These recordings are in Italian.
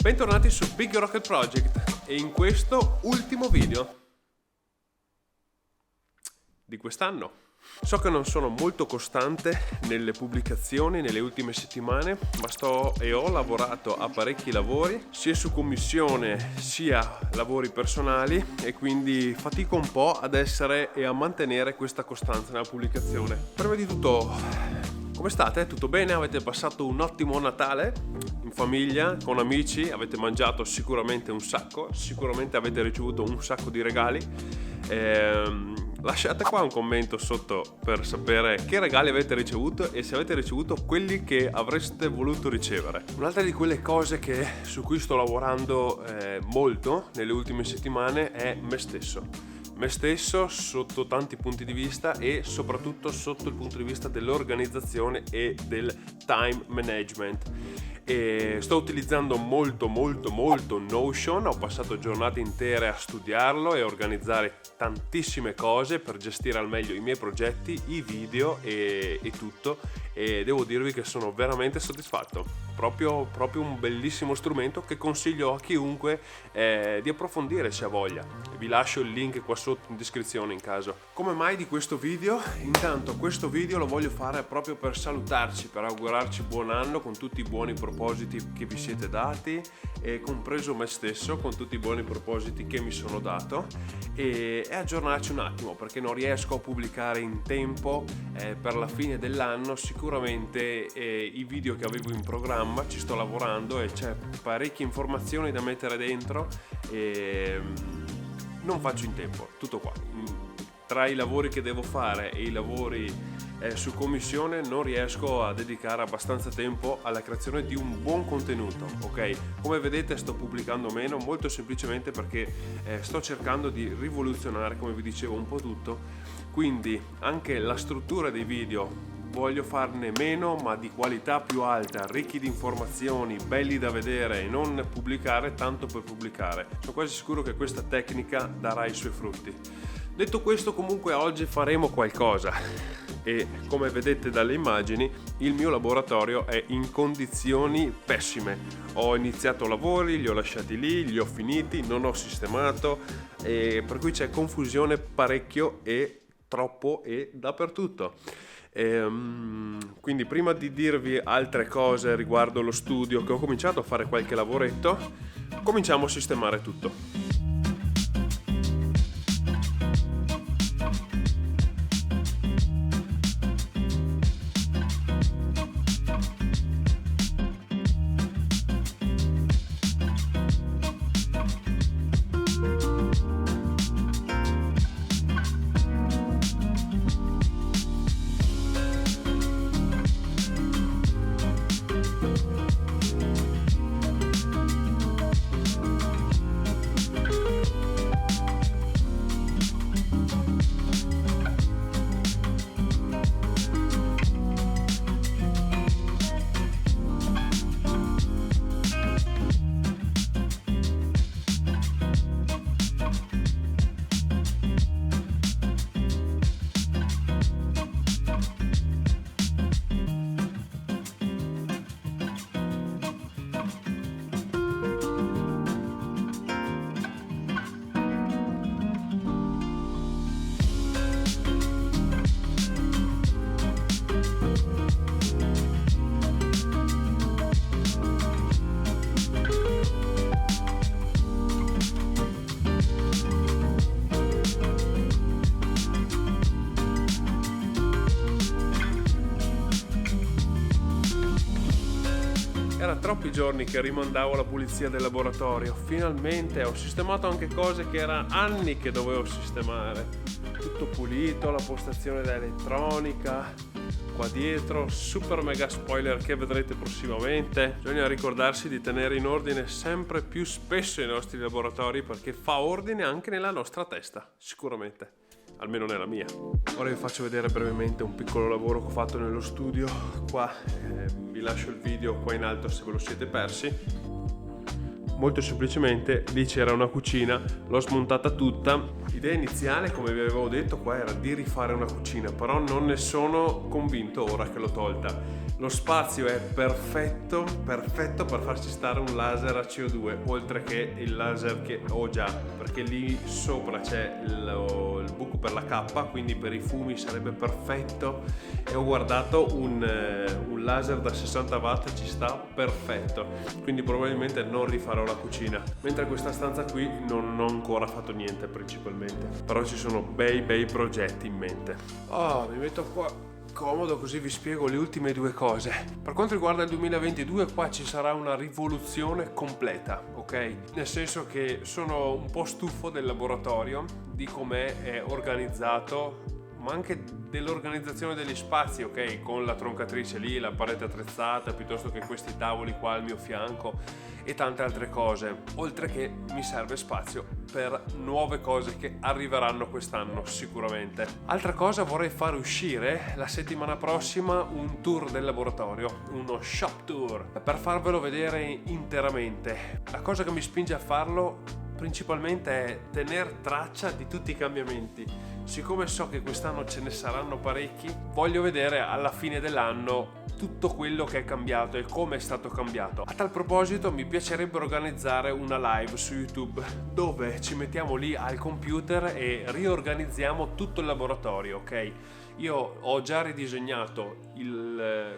Bentornati su Big Rocket Project e in questo ultimo video di quest'anno. So che non sono molto costante nelle pubblicazioni nelle ultime settimane, ma ho lavorato a parecchi lavori, sia su commissione sia lavori personali, e quindi fatico un po' ad essere e a mantenere questa costanza nella pubblicazione. Prima di tutto, come state? Tutto bene? Avete passato un ottimo Natale? In famiglia, con amici? Avete mangiato sicuramente un sacco? Sicuramente avete ricevuto un sacco di regali? Lasciate qua un commento sotto per sapere che regali avete ricevuto e se avete ricevuto quelli che avreste voluto ricevere. Un'altra di quelle cose su cui sto lavorando molto nelle ultime settimane è me stesso sotto tanti punti di vista e soprattutto sotto il punto di vista dell'organizzazione e del time management. E sto utilizzando molto Notion. Ho passato giornate intere a studiarlo e organizzare tantissime cose per gestire al meglio i miei progetti, i video e tutto, e devo dirvi che sono veramente soddisfatto. Proprio un bellissimo strumento che consiglio a chiunque di approfondire se ha voglia. Vi lascio il link qua sotto in descrizione in caso. Come mai di questo video? Intanto questo video lo voglio fare proprio per salutarci, per augurarci buon anno con tutti i buoni propositi che vi siete dati, e compreso me stesso con tutti i buoni propositi che mi sono dato, e aggiornarci un attimo perché non riesco a pubblicare in tempo per la fine dell'anno. Sicuramente i video che avevo in programma ci sto lavorando e c'è parecchie informazioni da mettere dentro e non faccio in tempo. Tutto qua. Tra i lavori che devo fare e i lavori su commissione non riesco a dedicare abbastanza tempo alla creazione di un buon contenuto, ok? Come vedete sto pubblicando meno, molto semplicemente perché sto cercando di rivoluzionare, come vi dicevo, un po' tutto, quindi anche la struttura dei video voglio farne meno ma di qualità più alta, ricchi di informazioni, belli da vedere, e non pubblicare tanto per pubblicare. Sono quasi sicuro che questa tecnica darà i suoi frutti. Detto questo, comunque oggi faremo qualcosa e come vedete dalle immagini il mio laboratorio è in condizioni pessime. Ho iniziato lavori, li ho lasciati lì, li ho finiti, non ho sistemato, e per cui c'è confusione parecchio e troppo e dappertutto. Quindi prima di dirvi altre cose riguardo lo studio, che ho cominciato a fare qualche lavoretto, cominciamo a sistemare tutto. Era troppi giorni che rimandavo la pulizia del laboratorio. Finalmente ho sistemato anche cose che era anni che dovevo sistemare. Tutto pulito, la postazione da elettronica, qua dietro, super mega spoiler che vedrete prossimamente. Bisogna ricordarsi di tenere in ordine sempre più spesso i nostri laboratori, perché fa ordine anche nella nostra testa, sicuramente. Almeno nella mia. Ora vi faccio vedere brevemente un piccolo lavoro che ho fatto nello studio. Qua vi lascio il video qua in alto se ve lo siete persi. Molto semplicemente lì c'era una cucina, l'ho smontata tutta. L'idea iniziale, come vi avevo detto qua, era di rifare una cucina, però non ne sono convinto ora che l'ho tolta. Lo spazio è perfetto per farci stare un laser a CO2, oltre che il laser che ho già, perché lì sopra c'è il buco per la cappa, quindi per i fumi sarebbe perfetto, e ho guardato un laser da 60 watt ci sta perfetto, quindi probabilmente non rifarò la cucina, mentre questa stanza qui non ho ancora fatto niente principalmente, però ci sono bei progetti in mente. Mi metto qua comodo, così vi spiego le ultime due cose. Per quanto riguarda il 2022, qua ci sarà una rivoluzione completa, ok? Nel senso che sono un po' stufo del laboratorio, di come è organizzato, ma anche dell'organizzazione degli spazi, ok? Con la troncatrice lì, la parete attrezzata, piuttosto che questi tavoli qua al mio fianco e tante altre cose. Oltre che mi serve spazio per nuove cose che arriveranno quest'anno sicuramente. Altra cosa, vorrei fare uscire la settimana prossima un tour del laboratorio, uno shop tour, per farvelo vedere interamente. La cosa che mi spinge a farlo principalmente è tener traccia di tutti i cambiamenti. Siccome so che quest'anno ce ne saranno parecchi, voglio vedere alla fine dell'anno tutto quello che è cambiato e come è stato cambiato. A tal proposito mi piacerebbe organizzare una live su YouTube dove ci mettiamo lì al computer e riorganizziamo tutto il laboratorio, ok? Io ho già ridisegnato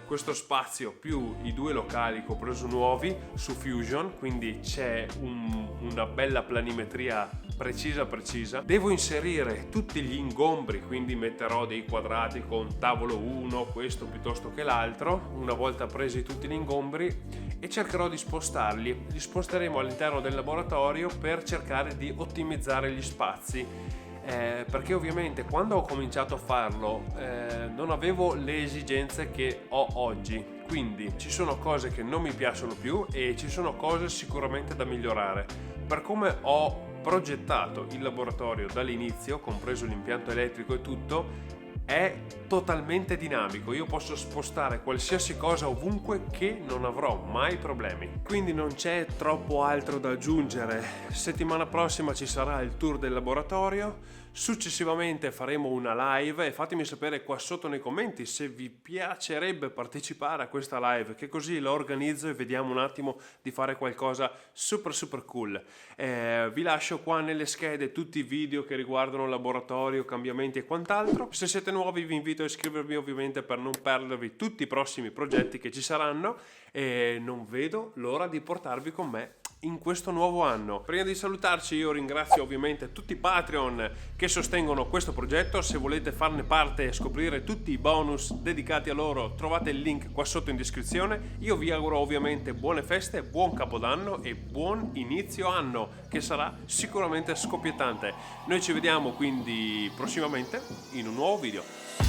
questo spazio più i due locali che ho preso nuovi su Fusion, quindi c'è una bella planimetria precisa. Devo inserire tutti gli ingombri, quindi metterò dei quadrati con tavolo 1, questo piuttosto che l'altro, una volta presi tutti gli ingombri, e cercherò di spostarli. Li sposteremo all'interno del laboratorio per cercare di ottimizzare gli spazi. Perché ovviamente quando ho cominciato a farlo non avevo le esigenze che ho oggi, quindi ci sono cose che non mi piacciono più e ci sono cose sicuramente da migliorare. Per come ho progettato il laboratorio dall'inizio, compreso l'impianto elettrico e tutto, è totalmente dinamico. Io posso spostare qualsiasi cosa ovunque che non avrò mai problemi. Quindi non c'è troppo altro da aggiungere. Settimana prossima ci sarà il tour del laboratorio. Successivamente faremo una live e fatemi sapere qua sotto nei commenti se vi piacerebbe partecipare a questa live, che così la organizzo e vediamo un attimo di fare qualcosa super cool. Vi lascio qua nelle schede tutti i video che riguardano il laboratorio, cambiamenti e quant'altro. Se siete nuovi vi invito a iscrivervi ovviamente per non perdervi tutti i prossimi progetti che ci saranno, e non vedo l'ora di portarvi con me in questo nuovo anno. Prima di salutarci io ringrazio ovviamente tutti i Patreon che sostengono questo progetto. Se volete farne parte e scoprire tutti i bonus dedicati a loro, trovate il link qua sotto in descrizione. Io vi auguro ovviamente buone feste, buon capodanno e buon inizio anno, che sarà sicuramente scoppiettante. Noi ci vediamo quindi prossimamente in un nuovo video.